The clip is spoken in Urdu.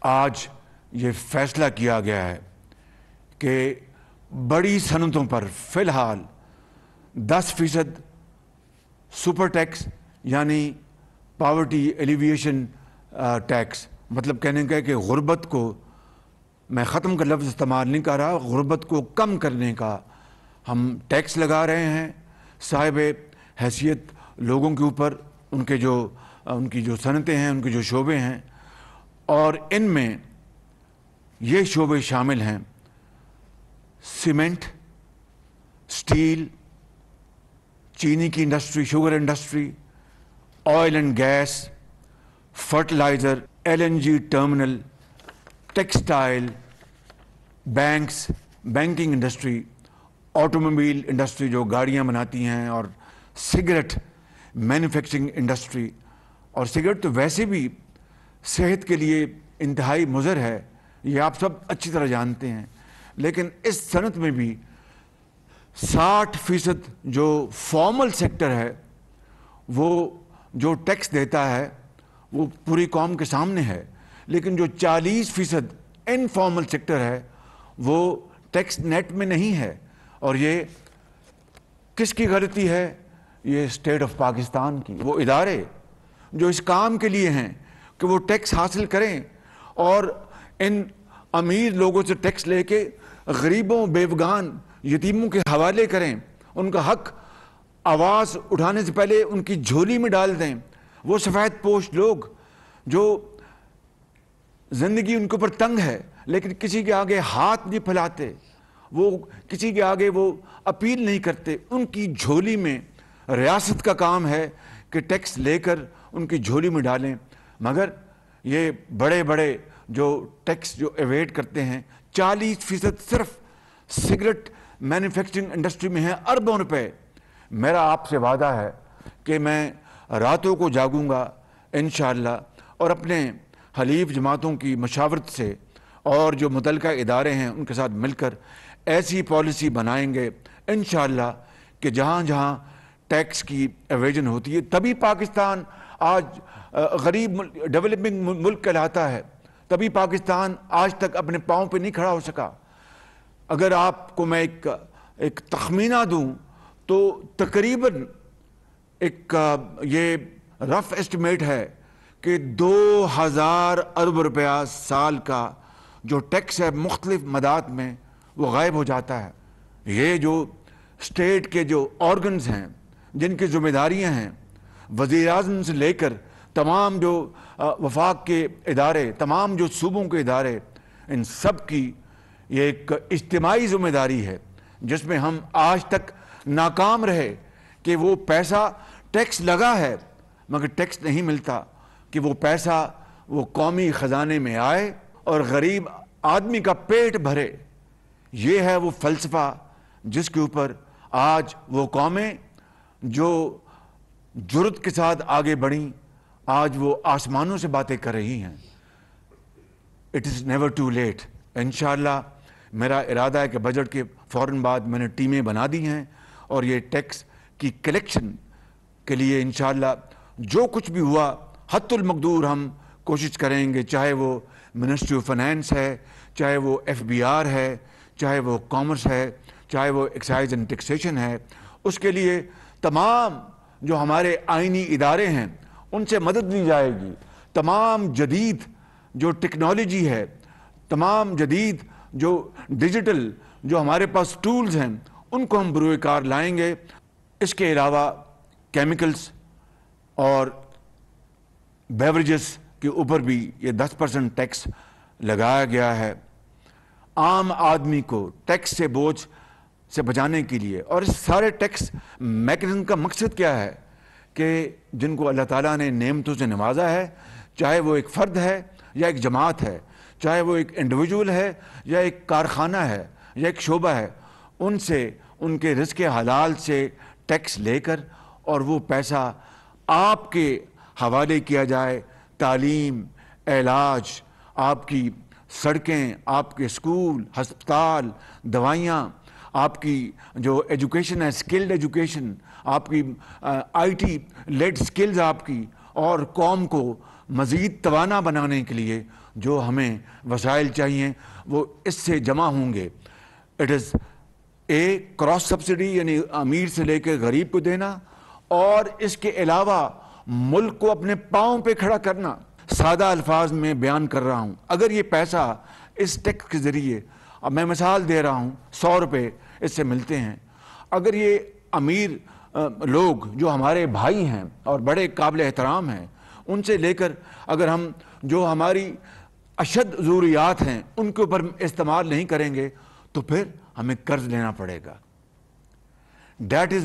آج یہ فیصلہ کیا گیا ہے کہ بڑی صنعتوں پر فی الحال 10% سپر ٹیکس یعنی پاورٹی ایلیویشن ٹیکس، مطلب کہنے کا کہ غربت کو، میں ختم کا لفظ استعمال نہیں کر رہا، غربت کو کم کرنے کا ہم ٹیکس لگا رہے ہیں صاحب حیثیت لوگوں کے اوپر، ان کی جو صنعتیں ہیں، ان کے جو شعبے ہیں، اور ان میں یہ شعبے شامل ہیں: سیمنٹ، سٹیل، چینی کی industry, sugar industry, oil and gas, fertiliser, LNG terminal, textile, banks, banking industry, automobile industry جو گاڑیاں بناتی ہیں، اور سگریٹ مینوفیکچرنگ انڈسٹری. اور سگریٹ تو ویسے بھی صحت کے لیے انتہائی مضر ہے، یہ آپ سب اچھی طرح جانتے ہیں، لیکن اس صنعت میں بھی 60% جو فارمل سیکٹر ہے وہ جو ٹیکس دیتا ہے وہ پوری قوم کے سامنے ہے، لیکن جو 40% انفارمل سیکٹر ہے وہ ٹیکس نیٹ میں نہیں ہے. اور یہ کس کی غلطی ہے؟ یہ اسٹیٹ آف پاکستان کی. وہ ادارے جو اس کام کے لیے ہیں کہ وہ ٹیکس حاصل کریں اور ان امیر لوگوں سے ٹیکس لے کے غریبوں، بیوگان، یتیموں کے حوالے کریں، ان کا حق آواز اٹھانے سے پہلے ان کی جھولی میں ڈال دیں. وہ سفید پوش لوگ جو زندگی ان کے اوپر تنگ ہے لیکن کسی کے آگے ہاتھ نہیں پھیلاتے، وہ کسی کے آگے وہ اپیل نہیں کرتے، ان کی جھولی میں ریاست کا کام ہے کہ ٹیکس لے کر ان کی جھولی میں ڈالیں. مگر یہ بڑے بڑے جو ٹیکس جو ایویڈ کرتے ہیں، 40% صرف سگریٹ مینوفیکچرنگ انڈسٹری میں ہے، اربوں روپے. میرا آپ سے وعدہ ہے کہ میں راتوں کو جاگوں گا انشاءاللہ، اور اپنے حلیف جماعتوں کی مشاورت سے اور جو متعلقہ ادارے ہیں ان کے ساتھ مل کر ایسی پالیسی بنائیں گے انشاءاللہ کہ جہاں جہاں ٹیکس کی ایویژن ہوتی ہے، تبھی پاکستان آج غریب ڈیولپنگ ملک کہلاتا ہے، تبھی پاکستان آج تک اپنے پاؤں پہ نہیں کھڑا ہو سکا. اگر آپ کو میں ایک تخمینہ دوں تو تقریباً ایک یہ رف ایسٹیمیٹ ہے کہ 2000 ارب روپیہ سال کا جو ٹیکس ہے مختلف مدات میں وہ غائب ہو جاتا ہے. یہ جو اسٹیٹ کے جو آرگنز ہیں، جن کی ذمہ داریاں ہیں، وزیر اعظم سے لے کر تمام جو وفاق کے ادارے، تمام جو صوبوں کے ادارے، ان سب کی یہ ایک اجتماعی ذمہ داری ہے جس میں ہم آج تک ناکام رہے کہ وہ پیسہ ٹیکس لگا ہے مگر ٹیکس نہیں ملتا، کہ وہ پیسہ وہ قومی خزانے میں آئے اور غریب آدمی کا پیٹ بھرے. یہ ہے وہ فلسفہ جس کے اوپر آج وہ قومیں جو جرأت کے ساتھ آگے بڑھیں، آج وہ آسمانوں سے باتیں کر رہی ہیں. It is never too late. انشاءاللہ میرا ارادہ ہے کہ بجٹ کے فوراً بعد میں نے ٹیمیں بنا دی ہیں اور یہ ٹیکس کی کلیکشن کے لیے انشاءاللہ جو کچھ بھی ہوا حتی المقدور ہم کوشش کریں گے، چاہے وہ منسٹری آف فائنانس ہے، چاہے وہ FBR ہے، چاہے وہ کامرس ہے، چاہے وہ ایکسائز اینڈ ٹیکسیشن ہے. اس کے لیے تمام جو ہمارے آئینی ادارے ہیں ان سے مدد لی جائے گی. تمام جدید جو ٹیکنالوجی ہے، تمام جدید جو ڈیجیٹل جو ہمارے پاس ٹولز ہیں ان کو ہم بروئے کار لائیں گے. اس کے علاوہ کیمیکلز اور بیوریجز کے اوپر بھی یہ 10% ٹیکس لگایا گیا ہے عام آدمی کو ٹیکس سے بوجھ سے بچانے کے لیے. اور اس سارے ٹیکس میکنزم کا مقصد کیا ہے کہ جن کو اللہ تعالیٰ نے نعمتوں سے نوازا ہے، چاہے وہ ایک فرد ہے یا ایک جماعت ہے، چاہے وہ ایک انڈیویجول ہے یا ایک کارخانہ ہے یا ایک شعبہ ہے، ان سے ان کے رزق حلال سے ٹیکس لے کر اور وہ پیسہ آپ کے حوالے کیا جائے. تعلیم، علاج، آپ کی سڑکیں، آپ کے اسکول، ہسپتال، دوائیاں، آپ کی جو ایجوکیشن ہے، اسکلڈ ایجوکیشن، آپ کی IT لیڈ سکلز آپ کی، اور قوم کو مزید توانا بنانے کے لیے جو ہمیں وسائل چاہیے وہ اس سے جمع ہوں گے. It is a cross subsidy یعنی امیر سے لے کے غریب کو دینا, اور اس کے علاوہ ملک کو اپنے پاؤں پہ کھڑا کرنا. سادہ الفاظ میں بیان کر رہا ہوں, اگر یہ پیسہ اس ٹیکس کے ذریعے, اب میں مثال دے رہا ہوں, 100 روپے اس سے ملتے ہیں, اگر یہ امیر لوگ جو ہمارے بھائی ہیں اور بڑے قابل احترام ہیں, ان سے لے کر اگر ہم جو ہماری اشد ضروریات ہیں ان کے اوپر استعمال نہیں کریں گے تو پھر ہمیں قرض لینا پڑے گا. That is